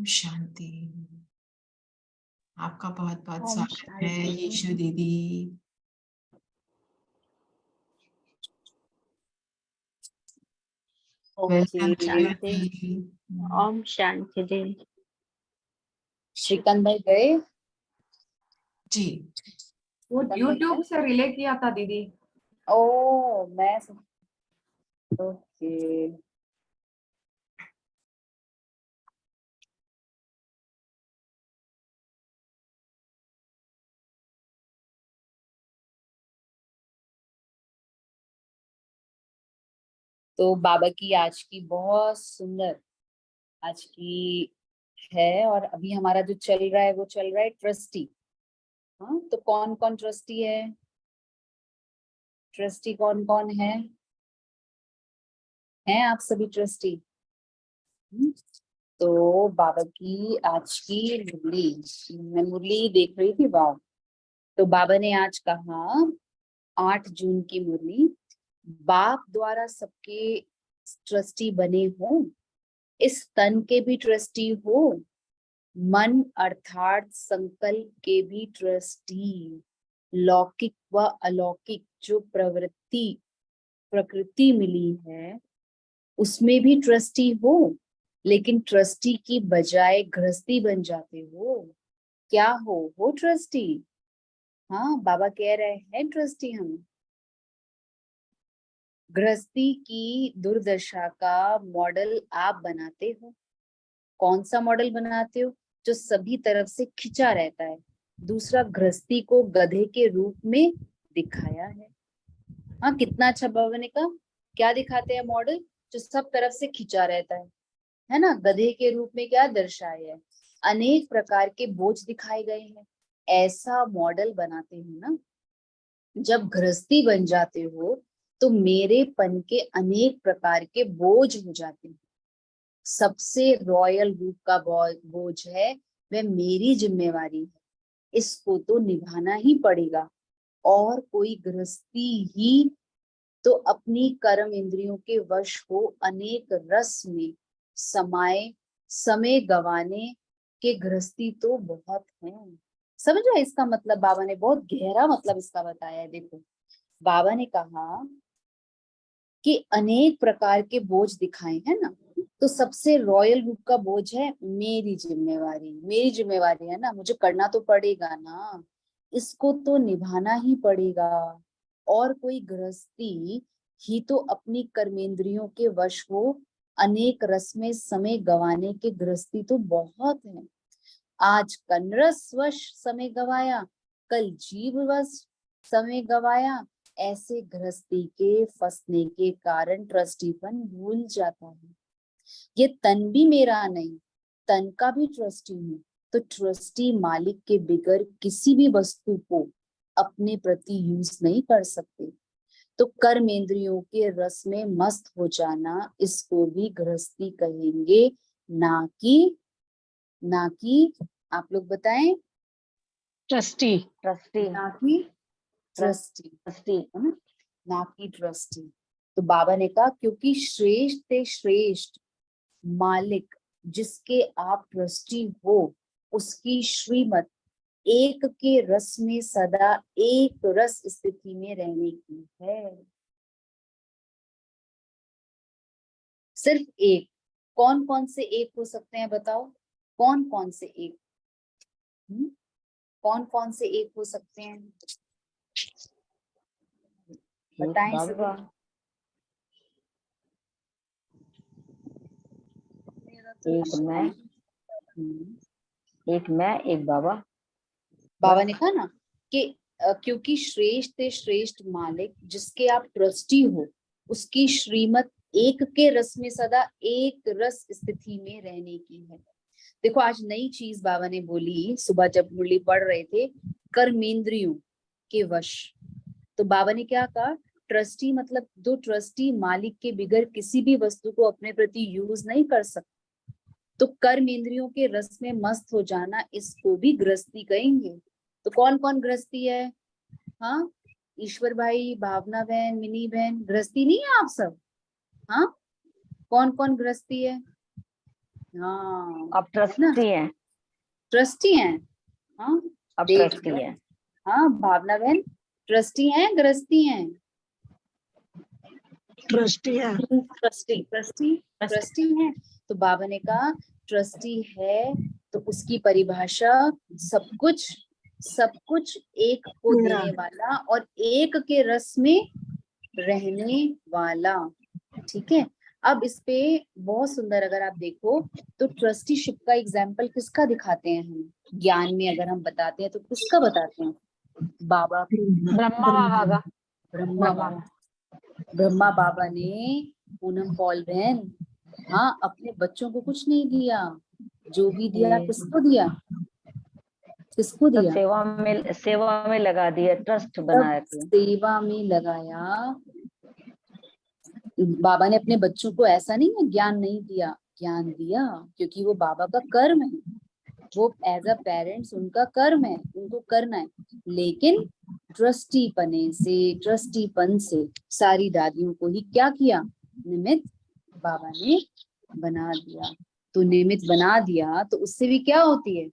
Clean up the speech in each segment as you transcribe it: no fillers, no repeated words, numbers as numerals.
शांति। आपका बहुत बहुत ओम स्वागत है शांति। यीशु दीदी। Welcome to your Shanti. Team. ओम शांति जी। श्रीकांत भाई गए जी, वो YouTube से रिले किया था दीदी। ओ मैं ओके। तो बाबा की आज की बहुत सुंदर आज की है। और अभी हमारा जो चल रहा है वो चल रहा है ट्रस्टी। हाँ, तो कौन कौन ट्रस्टी है? ट्रस्टी कौन कौन है? हैं आप सभी ट्रस्टी? तो बाबा की आज की मुरली, मैं मुरली देख रही थी। वाह! तो बाबा ने आज कहा 8 जून की मुरली, बाप द्वारा सबके ट्रस्टी बने हो, इस तन के भी ट्रस्टी हो, मन अर्थात संकल्प के भी ट्रस्टी, लौकिक व अलौकिक जो प्रकृति मिली है उसमें भी ट्रस्टी हो, लेकिन ट्रस्टी की बजाय गृहस्थी बन जाते हो। क्या हो ट्रस्टी? हाँ, बाबा कह रहे हैं ट्रस्टी हम। गृहस्थी की दुर्दशा का मॉडल आप बनाते हो। कौन सा मॉडल बनाते हो? जो सभी तरफ से खिंचा रहता है। दूसरा, गृहस्थी को गधे के रूप में दिखाया है। हाँ, कितना अच्छा बाबा ने कहा। क्या दिखाते हैं मॉडल? जो सब तरफ से खिंचा रहता है ना। गधे के रूप में क्या दर्शाया है? अनेक प्रकार के बोझ दिखाए गए हैं। ऐसा मॉडल बनाते हो ना। जब गृहस्थी बन जाते हो तो मेरेपन के अनेक प्रकार के बोझ हो जाते हैं। सबसे रॉयल रूप का बोझ है वह मेरी जिम्मेवारी है, इसको तो निभाना ही पड़ेगा। और कोई गृहस्थी ही तो अपनी कर्म इंद्रियों के वश हो अनेक रस में समाये समय गवाने के गृहस्थी तो बहुत है। समझो इसका मतलब, बाबा ने बहुत गहरा मतलब इसका बताया है। देखो, बाबा ने कहा कि अनेक प्रकार के बोझ दिखाए हैं ना, तो सबसे रॉयल रूप का बोझ है मेरी जिम्मेवारी। मेरी जिम्मेवारी है ना, मुझे करना तो पड़ेगा ना, इसको तो निभाना ही पड़ेगा। और कोई गृहस्थी ही तो अपनी कर्मेंद्रियों के वश हो अनेक रस में समय गवाने के गृहस्थी तो बहुत है। आज कनरस वश समय गवाया, कल जीव वश समय गवाया। ऐसे गृहस्थी के फंसने के कारण ट्रस्टीपन भूल जाता है। ये तन भी मेरा नहीं, तन का भी ट्रस्टी हूँ। तो ट्रस्टी मालिक के बिगर किसी भी वस्तु को अपने प्रति यूज नहीं कर सकते। तो कर्मेंद्रियों के रस में मस्त हो जाना, इसको भी गृहस्थी कहेंगे, ना कि आप लोग बताएं। ट्रस्टी। ना कि ट्रस्टी, ना कि ट्रस्टी। तो बाबा ने कहा क्योंकि श्रेष्ठ से श्रेष्ठ मालिक जिसके आप ट्रस्टी हो, उसकी श्रीमत एक के रस में सदा एक रस स्थिति में रहने की है। सिर्फ एक। कौन कौन से एक हो सकते हैं बताओ? कौन कौन से एक? कौन कौन से एक हो सकते हैं? बताएं सभी। एक मैं एक बाबा। बाबा ने कहा ना कि क्योंकि श्रेष्ठ से श्रेष्ठ मालिक जिसके आप ट्रस्टी हो, उसकी श्रीमत एक के रस में सदा एक रस स्थिति में रहने की है। देखो, आज नई चीज बाबा ने बोली सुबह जब मुरली पढ़ रहे थे, कर्मेंद्रियों के वश। तो बाबा ने क्या कहा? ट्रस्टी मतलब दो ट्रस्टी मालिक के बिगर किसी भी वस्तु को अपने प्रति यूज नहीं कर सकते। तो कर्म इंद्रियों के रस में मस्त हो जाना, इसको भी गृहस्थी कहेंगे। तो कौन कौन गृहस्थी है? हाँ, ईश्वर भाई, भावना बहन, मिनी बहन, गृहस्थी नहीं है आप सब? हाँ, कौन कौन गृहस्थी है? हाँ अब ट्रस्टी है, ट्रस्टी हैं। हाँ अब देख ट्रस्टी लो। है। हाँ भावना बहन, ट्रस्टी हैं गृहस्थी हैं? ट्रस्टी है। ट्रस्टी ट्रस्टी ट्रस्टी है। तो बाबा ने कहा ट्रस्टी है तो उसकी परिभाषा सब कुछ एक को मेरा। देने वाला और एक के रस में रहने वाला। ठीक है। अब इस पे बहुत सुंदर अगर आप देखो तो ट्रस्टीशिप का एग्जाम्पल किसका दिखाते हैं हम ज्ञान में, अगर हम बताते हैं तो किसका बताते हैं? बाबा ब्रह्मा बाबा का। ब्रह्मा बाबा। ब्रह्मा बाबा ने पूनम पॉल बहन, हाँ अपने बच्चों को कुछ नहीं दिया, जो भी दिया किसको दिया? किसको सब दिया? सेवा में लगा दिया, ट्रस्ट सब बना के। सेवा में लगाया। बाबा ने अपने बच्चों को ऐसा नहीं है ज्ञान नहीं दिया, ज्ञान दिया, क्योंकि वो बाबा का कर्म है, वो एज अ पेरेंट्स उनका कर्म है, उनको करना है। लेकिन ट्रस्टीपन से सारी दादियों को ही क्या किया? निमित्त बाबा ने बना दिया। तो निमित्त बना दिया तो उससे भी क्या होती है?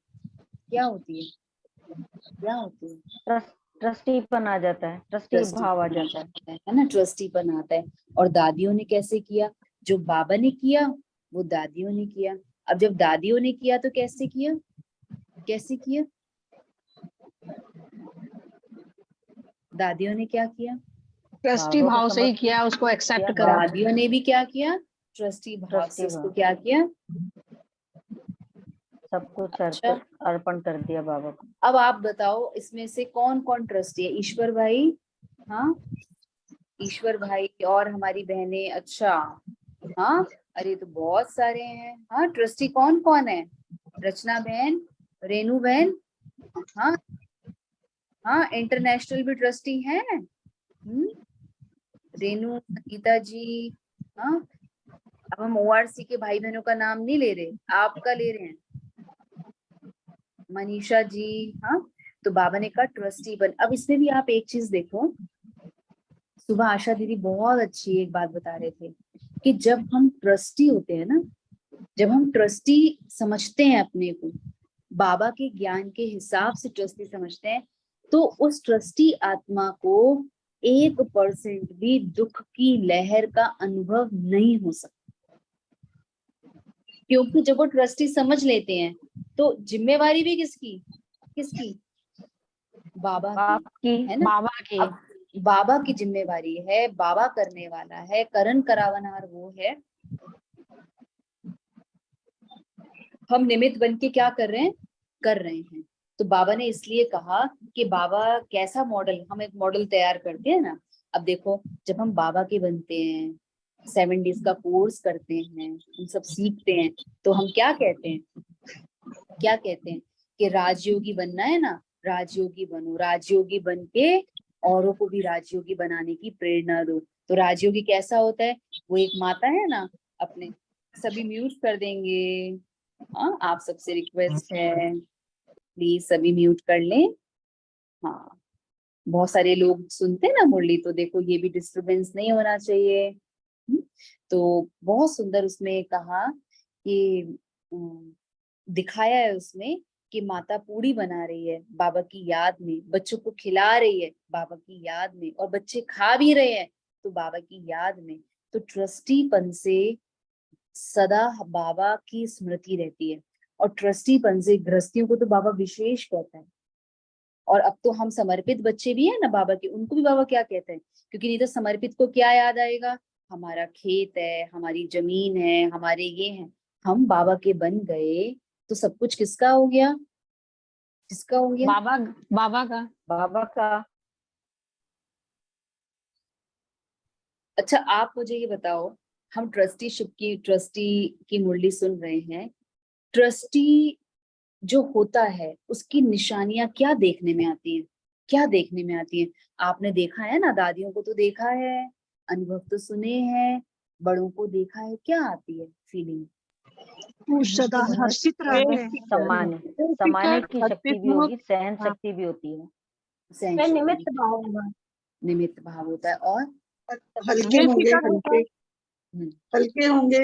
क्या होती है? क्या होती है? ट्रस्टीपन आ जाता है, ट्रस्टी ट्रस्टी भाव आ बन जाता है। जाता है ना, ट्रस्टी बन आता है। और दादियों ने कैसे किया? जो बाबा ने किया वो दादियों ने किया। अब जब दादियों ने किया तो कैसे किया? कैसे किया? दादियों ने क्या किया? ट्रस्टी भावों को भाव से ही समझ किया, उसको एक्सेप्ट किया, करा। दादियों ने भी क्या किया? ट्रस्टी भाव से ट्रस्टी उसको भाव, क्या किया? सब कुछ अच्छा अर्पण कर दिया बाबा को। अब आप बताओ इसमें से कौन कौन ट्रस्टी है? ईश्वर भाई, हाँ ईश्वर भाई और हमारी बहनें। अच्छा हाँ, अरे तो बहुत सारे हैं। हाँ ट्रस्टी कौन कौन है? रचना बहन, रेनू बहन, हाँ हाँ इंटरनेशनल भी ट्रस्टी हैं। रेनू, संगीता जी, हाँ। अब हम ओआरसी के भाई बहनों का नाम नहीं ले रहे, आपका ले रहे हैं। मनीषा जी, हाँ। तो बाबा ने कहा ट्रस्टी बन। अब इसमें भी आप एक चीज देखो, सुबह आशा दीदी बहुत अच्छी एक बात बता रहे थे कि जब हम ट्रस्टी होते हैं ना, जब हम ट्रस्टी समझते हैं अपने को, बाबा के ज्ञान के हिसाब से ट्रस्टी समझते हैं, तो उस ट्रस्टी आत्मा को 1% भी दुख की लहर का अनुभव नहीं हो सकता। क्योंकि जब वो ट्रस्टी समझ लेते हैं तो जिम्मेवारी भी किसकी? किसकी? बाबा की, आपकी, है ना। बाबा की। अब बाबा की जिम्मेवारी है, बाबा करने वाला है, करण करावनहार वो है। हम निमित्त बन के क्या कर रहे हैं? कर रहे हैं। तो बाबा ने इसलिए कहा कि बाबा कैसा मॉडल, हम एक मॉडल तैयार करते हैं ना। अब देखो जब हम बाबा के बनते हैं, 7 डेज का कोर्स करते हैं, हम सब सीखते हैं, तो हम क्या कहते हैं? क्या कहते हैं कि राजयोगी बनना है ना, राजयोगी बनो, राजयोगी बन के औरों को भी राजयोगी बनाने की प्रेरणा दो। तो राजयोगी कैसा होता है? वो एक माता है ना अपने, सभी म्यूट कर देंगे। हाँ आप सबसे रिक्वेस्ट है प्लीज सभी म्यूट कर लें। हाँ बहुत सारे लोग सुनते हैं ना मुरली, तो देखो ये भी डिस्टरबेंस नहीं होना चाहिए। तो बहुत सुंदर उसमें कहा कि दिखाया है उसमें कि माता पूड़ी बना रही है बाबा की याद में, बच्चों को खिला रही है बाबा की याद में, और बच्चे खा भी रहे हैं तो बाबा की याद में। तो ट्रस्टीपन से सदा बाबा की स्मृति रहती है, और ट्रस्टीपन से गृहस्थियों को तो बाबा विशेष कहता है। और अब तो हम समर्पित बच्चे भी है ना बाबा के, उनको भी बाबा क्या कहते हैं? क्योंकि नहीं तो समर्पित को क्या याद आएगा? हमारा खेत है, हमारी जमीन है, हमारे ये हैं। हम बाबा के बन गए तो सब कुछ किसका हो गया? किसका हो गया? बाबा बाबा का। बाबा का। अच्छा आप मुझे ये बताओ, हम ट्रस्टी की मुरली सुन रहे हैं। ट्रस्टी जो होता है उसकी निशानियां क्या देखने में आती हैं? क्या देखने में आती हैं? आपने देखा है ना, दादियों को तो देखा है, अनुभव तो सुने हैं, बड़ों को देखा है, क्या आती है फीलिंग? वो सदा हर्षित रहते हैं। समाने की शक्ति भी होगी, सहन हाँ। शक्ति भी होती है। सहन निमित्त शक्ति, भाव होगा। निमित्त भाव होता है। और हल्के होंगे, बेफिक्र होगा। हल्के होंगे,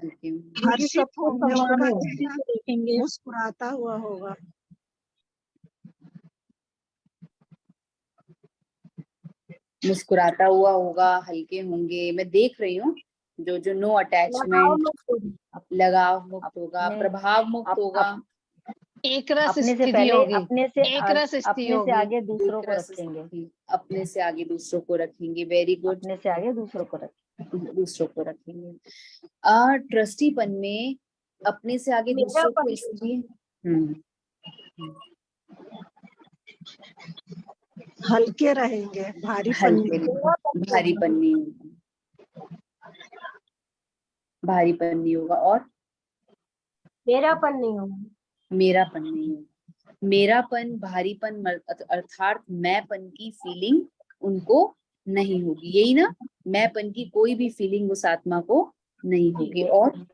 हल्के होंगे, हर्षित होगा, देखेंगे। मुस्कुराता हुआ होगा। मुस्कुराता हुआ होगा, हल्के होंगे। मैं देख रही हूँ जो जो नो अटैचमेंट, लगाव मुक्त होगा, अपने- प्रभाव मुक्त होगा, एक रस अपने से स्थिति पहले होगी, एक रस स्थिति अपने से होगी, आगे दूसरों एक को रस रखेंगे, स्थिति, अपने से आगे दूसरों को रखेंगे। वेरी गुड, अपने से आगे दूसरों को रखेंगे। दूसरों को रखेंगे। ट्रस्टीपन में अपने से आगे दूसरों को इसलिए हल्के रहेंगे, भारीपन हल्के, नहीं होगा। भारीपन नहीं होगा, भारीपन नहीं होगा, और मेरापन नहीं होगा। मेरापन नहीं होगा। मेरापन, भारीपन अर्थात मैंपन की फीलिंग उनको नहीं होगी, यही ना, मैंपन की कोई भी फीलिंग उस आत्मा को नहीं होगी। और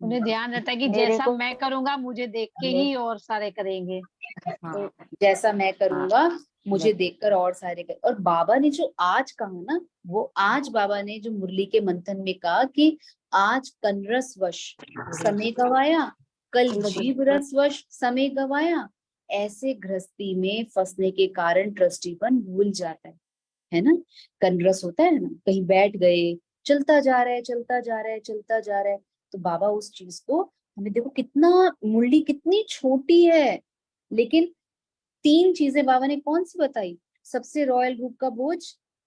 उन्हें ध्यान रहता है कि मेरे जैसा को- मैं करूंगा मुझे देख के ही और सारे करेंगे। हाँ, जैसा मैं करूंगा मुझे देखकर और सारे कर। और बाबा ने जो आज कहा ना, वो आज बाबा ने जो मुरली के मंथन में कहा कि आज कनरस वश समय गवाया, कल जीव रस वश समय गवाया। ऐसे गृहस्थी में फंसने के कारण ट्रस्टीपन भूल जाता है ना। कनरस होता है ना, कहीं बैठ गए, चलता जा रहा है, चलता जा रहा है, चलता जा रहा है। तो बाबा उस चीज को हमें, देखो कितना, मुरली कितनी छोटी है, लेकिन 3 चीजें बाबा ने कौन सी बताई। सबसे रॉयल रूप का बोझ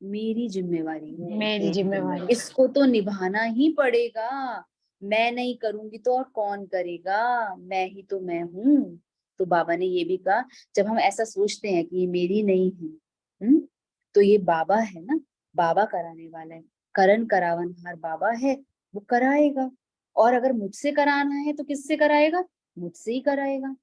मेरी जिम्मेवारी है, मेरी जिम्मेवारी। इसको तो निभाना ही पड़ेगा। मैं नहीं करूंगी तो और कौन करेगा, मैं ही तो मैं हूँ। तो बाबा ने ये भी कहा, जब हम ऐसा सोचते हैं कि ये मेरी नहीं है, तो ये बाबा है ना, बाबा कराने वाला है, करण करावनहार बाबा है, वो कराएगा। और अगर मुझसे कराना है तो किससे कराएगा, मुझसे ही कराएगा।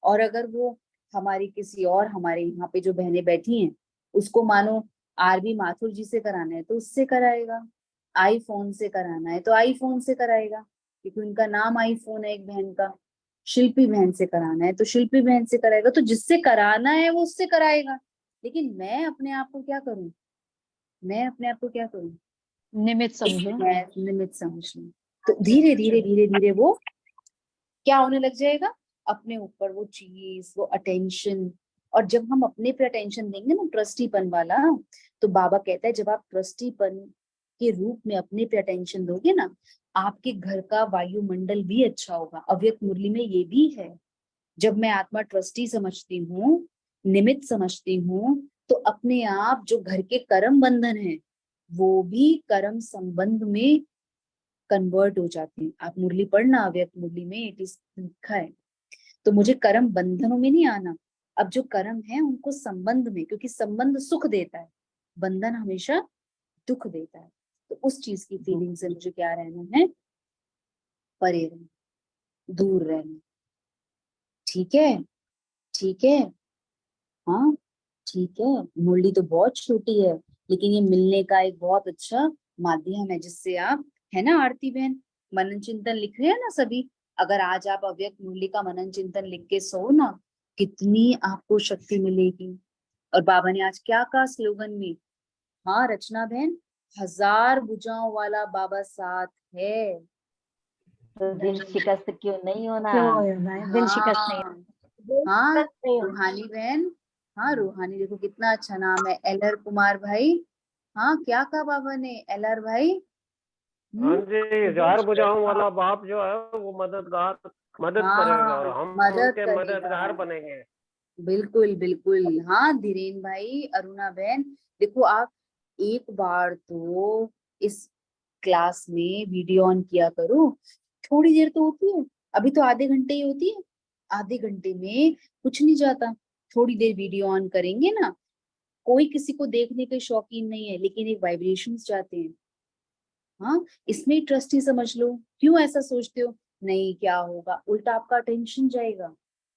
और अगर वो हमारी किसी और, हमारे यहाँ पे जो बहनें बैठी हैं, उसको मानो आरबी माथुर जी से कराना है तो उससे कराएगा, आईफोन से कराना है तो आईफोन से कराएगा, क्योंकि उनका नाम आईफोन है एक बहन का। शिल्पी बहन से कराना है तो शिल्पी बहन से कराएगा। तो जिससे कराना है वो उससे कराएगा। लेकिन मैं अपने आप को क्या करूं, मैं अपने आप को क्या करूं, निमित्त समझो। मैं निमित्त समझ लूं। तो धीरे धीरे धीरे धीरे वो क्या होने लग जाएगा, अपने ऊपर वो चीज, वो अटेंशन। और जब हम अपने पे अटेंशन देंगे ना, ट्रस्टीपन वाला, तो बाबा कहता है जब आप ट्रस्टीपन के रूप में अपने पे अटेंशन दोगे ना, आपके घर का वायुमंडल भी अच्छा होगा। अव्यक्त मुरली में ये भी है, जब मैं आत्मा ट्रस्टी समझती हूँ, निमित्त समझती हूँ, तो अपने आप जो घर के कर्म बंधन है वो भी कर्म संबंध में कन्वर्ट हो जाते हैं। आप मुरली पढ़ना, अव्यक्त मुरली में इट इज लिखा है। तो मुझे कर्म बंधनों में नहीं आना, अब जो कर्म है उनको संबंध में, क्योंकि संबंध सुख देता है, बंधन हमेशा दुख देता है। तो उस चीज की फीलिंग से मुझे क्या रहना है, परे रहना, दूर रहना। ठीक है, ठीक है, हाँ ठीक है। मुरली तो बहुत छोटी है, लेकिन ये मिलने का एक बहुत अच्छा माध्यम है, जिससे आप, है ना आरती बहन, मनन चिंतन लिख रहे हैं ना सभी। अगर आज आप अव्यक्त मुरली का मनन चिंतन लिख के सो ना, कितनी आपको शक्ति मिलेगी। और बाबा ने आज क्या कहा स्लोगन में, हाँ रचना बहन, 1000 भुजाओं वाला बाबा साथ है। तो दिल शिकस्त क्यों नहीं होना। दिल शिकस्त नहीं। हाँ रूहानी बहन, हाँ रूहानी, देखो कितना अच्छा नाम है, एलआर कुमार भाई। हाँ क्या कहा बाबा ने, एलआर भाई। हाँ जी, 1000 भुजाओं वाला बाप जो है वो मदद करेगा, और हम मदद उनके करेगा। मददगार बनेंगे। बिल्कुल बिल्कुल, हाँ धीरेन भाई, अरुणा बहन, देखो आप एक बार तो इस क्लास में वीडियो ऑन किया करो। थोड़ी देर तो होती है, अभी तो आधे घंटे ही होती है, आधे घंटे में कुछ नहीं जाता। थोड़ी देर वीडियो ऑन करेंगे ना, कोई किसी को देखने के शौकीन नहीं है, लेकिन एक वाइब्रेशंस जाते हैं। हाँ, इसमें ट्रस्ट ही समझ लो। क्यों ऐसा सोचते हो, नहीं क्या होगा, उल्टा आपका अटेंशन जाएगा।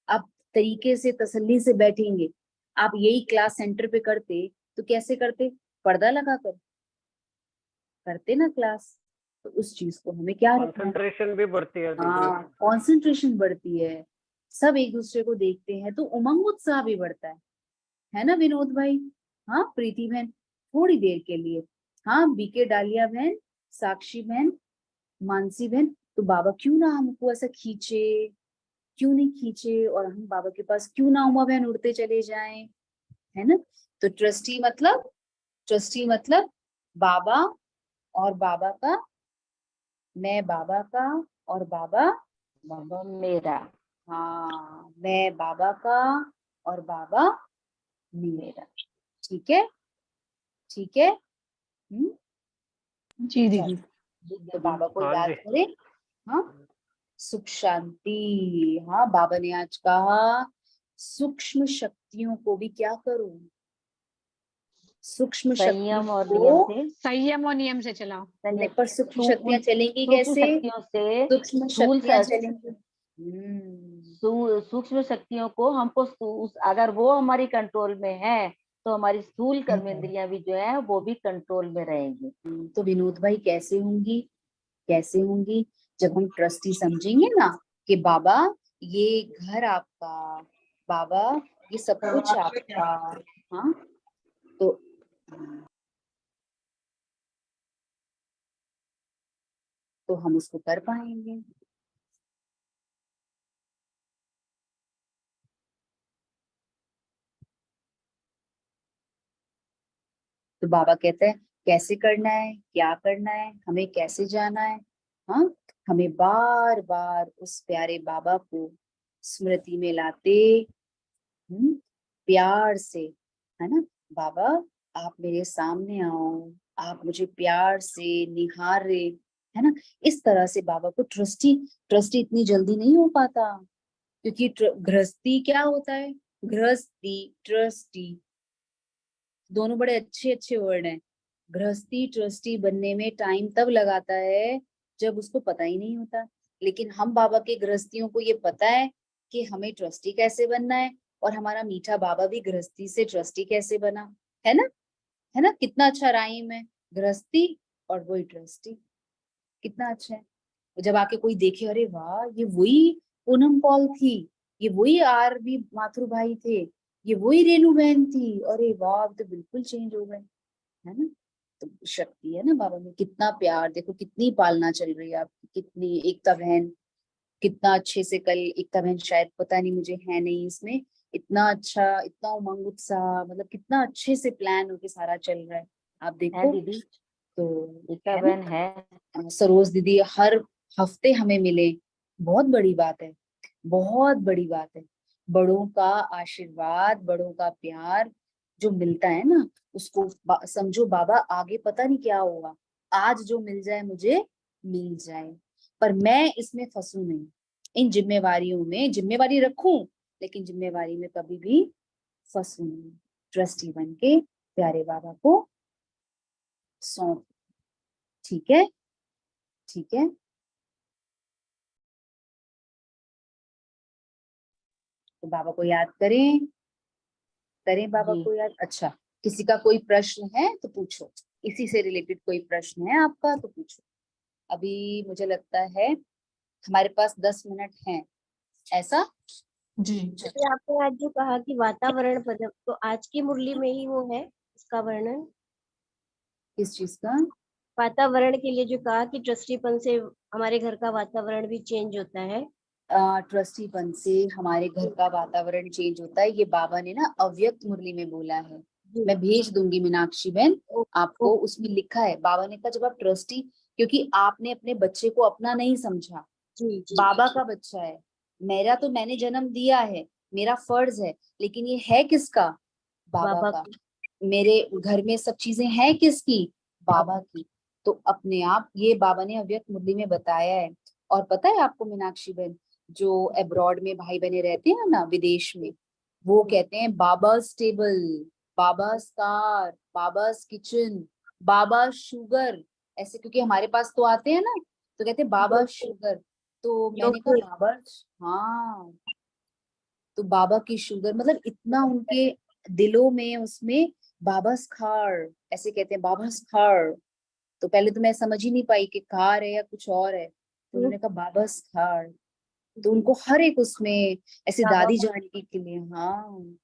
आप तरीके से तसल्ली से बैठेंगे। आप यही क्लास सेंटर पे करते तो कैसे करते, पर्दा लगाकर करते ना क्लास। तो उस चीज को हमें क्या रखना है, कंसंट्रेशन भी बढ़ती है दीदी। हाँ कंसंट्रेशन बढ़ती है, सब एक दूसरे को देखते हैं तो उमंग उत्साह भी बढ़ता है ना विनोद भाई। हाँ प्रीति बहन, थोड़ी देर के लिए, हाँ बीके डालिया बहन, साक्षी बहन, मानसी बहन, तो बाबा क्यों ना हमको ऐसा खींचे, क्यों नहीं खींचे, और हम बाबा के पास क्यों ना उमा बहन उड़ते चले जाएं, है ना। तो ट्रस्टी मतलब बाबा और बाबा का, मैं बाबा का और बाबा, बाबा मेरा। हाँ मैं बाबा का और बाबा मेरा। ठीक है, ठीक है। जी दीदी। तो बाबा को हाँ याद जी। करें। हाँ, सुख शांति। हाँ, बाबा ने आज कहा सूक्ष्म शक्तियों को भी क्या करो, सूक्ष्म संयम शक्तियों और नियम को, से। संयम और नियम से चलाओ। नहीं, पर सूक्ष्म सू- शक्तियां उन चलेंगी सूक्ष्म कैसे, शक्तियों से सूक्ष्म स्थूल शक्तियां चलेंगी। सूक्ष्म शक्तियों को हमको अगर वो हमारी कंट्रोल में है तो हमारी स्थूल कर्मेंद्रियां भी जो है वो भी कंट्रोल में रहेंगी। तो विनोद भाई कैसे होंगी, कैसे होंगी, जब हम ट्रस्टी समझेंगे ना कि बाबा ये घर आपका, बाबा ये सब कुछ आपका। हाँ, तो हम उसको कर पाएंगे। तो बाबा कहते हैं कैसे करना है, क्या करना है, हमें कैसे जाना है। हाँ, हमें बार बार उस प्यारे बाबा को स्मृति में लाते, प्यार से, है ना। बाबा आप मेरे सामने आओ, आप मुझे प्यार से निहारे, है ना। इस तरह से बाबा को ट्रस्टी, ट्रस्टी इतनी जल्दी नहीं हो पाता, क्योंकि गृहस्थी क्या होता है, गृहस्थी ट्रस्टी दोनों बड़े अच्छे अच्छे वर्ड हैं। गृहस्थी ट्रस्टी बनने में टाइम तब लगाता है जब उसको पता ही नहीं होता, लेकिन हम बाबा के गृहस्थियों को ये पता है कि हमें ट्रस्टी कैसे बनना है, और हमारा मीठा बाबा भी गृहस्थी से ट्रस्टी कैसे बना, है ना, है ना। कितना अच्छा राइम है, गृहस्थी और वही ट्रस्टी, कितना अच्छा है। जब आके कोई देखे, अरे वाह ये वही पूनम पॉल थी, ये वही आर बी माथुर भाई थे, ये वही रेणु बहन थी, अरे वाह अब तो बिल्कुल चेंज हो गए, है ना। तो शक्ति है ना बाबा में, कितना प्यार, देखो कितनी पालना चल रही है आपकी, कितनी एकता बहन, कितना अच्छे से, कल एकता बहन शायद पता नहीं मुझे है नहीं इसमें, इतना अच्छा, इतना उमंग उत्साह, मतलब कितना अच्छे से प्लान होके सारा चल रहा है, आप है देखो। दीदी, तो एकता है ना, बहन है। सरोज दीदी हर हफ्ते हमें मिले, बहुत बड़ी बात है, बहुत बड़ी बात है। बड़ों का आशीर्वाद, बड़ों का प्यार जो मिलता है ना, उसको समझो बाबा आगे पता नहीं क्या होगा, आज जो मिल जाए मुझे मिल जाए, पर मैं इसमें फंसू नहीं, इन जिम्मेवारियों में जिम्मेवारी रखूं, लेकिन जिम्मेवारी में कभी भी फंसू नहीं, ट्रस्टी बन के प्यारे बाबा को सौंप। ठीक है, ठीक है। तो बाबा को याद करें, करें बाबा जी को याद। अच्छा, किसी का कोई प्रश्न है तो पूछो, इसी से रिलेटेड कोई प्रश्न है आपका तो पूछो। अभी मुझे लगता है हमारे पास 10 मिनट हैं, ऐसा। जी जैसे आपने आज जो कहा कि वातावरण पदम, तो आज की मुरली में ही वो है इसका वर्णन, किस चीज का, वातावरण के लिए जो कहा कि ट्रस्टीपन से हमारे घर का वातावरण भी चेंज होता है। ट्रस्टीपन से हमारे घर का वातावरण चेंज होता है, ये बाबा ने ना अव्यक्त मुरली में बोला है। जी, मैं भेज दूंगी मीनाक्षी बहन ओ, आपको, ओ, उसमें लिखा है बाबा ने कहा जब आप ट्रस्टी, क्योंकि आपने अपने बच्चे को अपना नहीं समझा, जी जी बाबा का बच्चा है, मेरा तो मैंने जन्म दिया है, मेरा फर्ज है, लेकिन ये है किसका, बाबा बाबा का। की। मेरे घर में सब चीजें हैं किसकी, बाबा की। तो अपने आप ये बाबा ने अव्यक्त मुरली में बताया है। और पता है आपको मीनाक्षी बहन, जो अब्रॉड में भाई बहने रहते हैं ना विदेश में, वो कहते हैं बाबा's टेबल, बाबा's कार, बाबा's किचन, बाबा शुगर, ऐसे, क्योंकि हमारे पास तो आते हैं ना, तो कहते हैं बाबा शुगर। तो मैंने कहा योगेश, बाबा, हाँ, तो बाबा की शुगर मतलब इतना उनके दिलों में, उसमें बाबा's खार, ऐसे कहते हैं बाबा's खार। तो पहले तो मैं समझ ही नहीं पाई कि खार है या कुछ और है, तो उन्होंने कहा बाबा's खार। तो उनको हर एक उसमें ऐसे बाबा दादी जान के लिए, हाँ।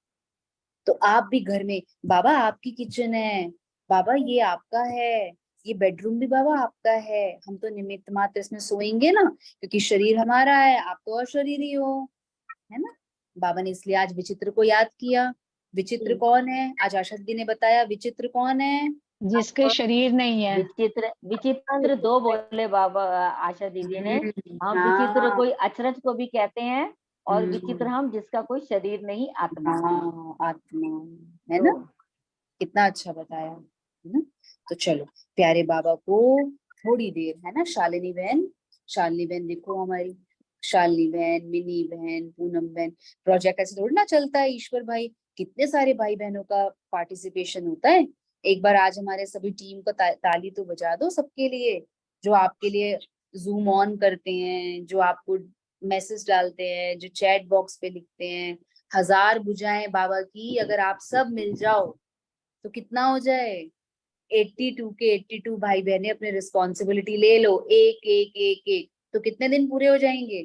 तो आप भी घर में, बाबा आपकी किचन है, बाबा ये आपका है, ये बेडरूम भी बाबा आपका है, हम तो निमित्त मात्र इसमें सोएंगे ना, क्योंकि शरीर हमारा है, आप तो और शरीरी हो, है ना। बाबा ने इसलिए आज विचित्र को याद किया। विचित्र कौन है? आज आशा दीदी ने बताया विचित्र कौन है। जिसके शरीर नहीं है। विचित्र विचित्र दो बोले बाबा आशा दीदी ने। हम विचित्र हाँ कोई अचरज को भी कहते हैं, और हम्म, विचित्र हम जिसका कोई शरीर नहीं, आत्मा। हाँ आत्मा, है ना। तो कितना अच्छा बताया, है ना। तो चलो प्यारे बाबा को थोड़ी देर, है ना। शालिनी बहन देखो हमारी, शालिनी बहन, मिनी बहन, पूनम बहन। प्रोजेक्ट ऐसे थोड़ी ना चलता है ईश्वर भाई, कितने सारे भाई बहनों का पार्टिसिपेशन होता है। एक बार आज हमारे सभी टीम को ताली तो बजा दो सबके लिए, जो आपके लिए जूम ऑन करते हैं, जो आपको मैसेज डालते हैं, जो चैट बॉक्स पे लिखते हैं। 1000 भुजाएं बाबा की अगर आप सब मिल जाओ तो कितना हो जाए। 82 के 82 भाई बहने अपने रिस्पॉन्सिबिलिटी ले लो, एक एक एक एक, तो कितने दिन पूरे हो जाएंगे,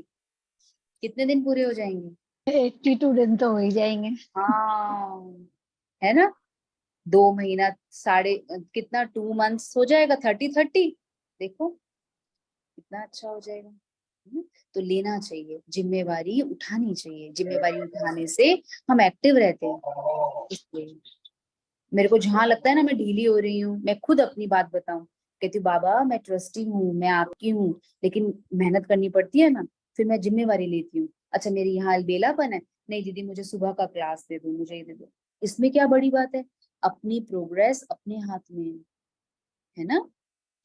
कितने दिन पूरे हो जाएंगे। 82 दिन तो हो ही जाएंगे। हाँ, है ना। 2 महीना, साढ़े कितना, 2 मंथ्स हो जाएगा, 30 देखो कितना अच्छा हो जाएगा, है ना? तो लेना चाहिए, जिम्मेवारी उठानी चाहिए, जिम्मेवारी उठाने से हम एक्टिव रहते हैं। इसलिए मेरे को जहां लगता है ना मैं ढीली हो रही हूँ, मैं खुद अपनी बात बताऊं, कहती हूँ बाबा मैं ट्रस्टी हूँ, मैं आपकी हूँ, लेकिन मेहनत करनी पड़ती है ना, फिर मैं जिम्मेवारी लेती हूँ। अच्छा मेरी यहाँ अलबेलापन है, नहीं दीदी मुझे सुबह का क्लास दे दो, मुझे ये दे दो। इसमें क्या बड़ी बात है, अपनी प्रोग्रेस अपने हाथ में है ना।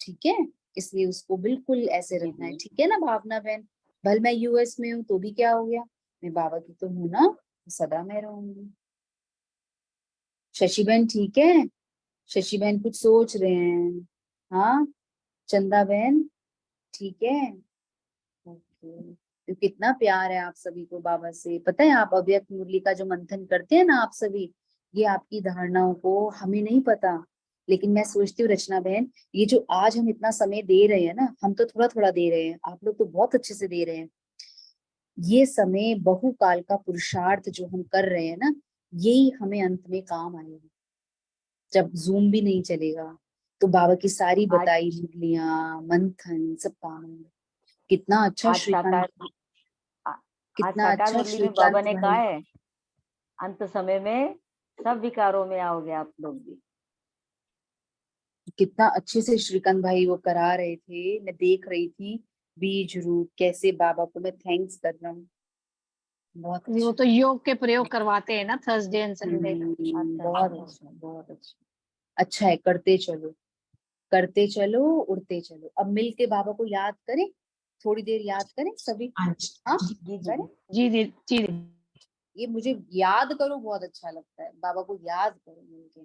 ठीक है, इसलिए उसको बिल्कुल ऐसे रखना है, ठीक है ना भावना बहन। भले मैं यूएस में हूँ तो भी क्या हो गया, मैं बाबा की तो हूँ ना, सदा मैं रहूंगी। शशि बहन ठीक है, शशि बहन कुछ सोच रहे हैं। हाँ चंदा बहन ठीक है, ओके। तो कितना प्यार है आप सभी को बाबा से, पता है आप अव्यक्त मुरली का जो मंथन करते हैं ना आप सभी, ये आपकी धारणाओं को हमें नहीं पता, लेकिन मैं सोचती हूँ रचना बहन, ये जो आज हम इतना समय दे रहे हैं ना, हम तो थोड़ा थोड़ा दे रहे हैं, आप लोग तो बहुत अच्छे से दे रहे हैं। ये समय बहुकाल का पुरुषार्थ जो हम कर रहे हैं ना, यही हमें अंत में काम आएगा, जब जूम भी नहीं चलेगा तो बाबा की सारी आज बताई मुरलियां मंथन सब काम आएंगे। कितना अच्छा आज श्रीकांत, साकार आ- आज कितना साकार अच्छा मुरली में बाबा श्रीकांत ने कहा भाई, है, अंत समय में सब विकारों में आओगे आप लोग भी। कितना अच्छे से श्रीकांत भाई वो करा रहे थे, मैं देख रही थी बीज रूप कैसे, बाबा को मैं थैंक्स कर रहा हूँ, बहुत वो अच्छा। तो योग के प्रयोग करवाते हैं ना थर्सडे एंड संडे। बहुत अच्छा, बहुत अच्छा, अच्छा है, करते चलो करते चलो, उड़ते चलो। अब मिल के बाबा को याद करें, थोड़ी देर याद करें सभी। हाँ जी जी करें, जी जी जी। ये मुझे याद करो बहुत अच्छा लगता है, बाबा को याद करो मिलके।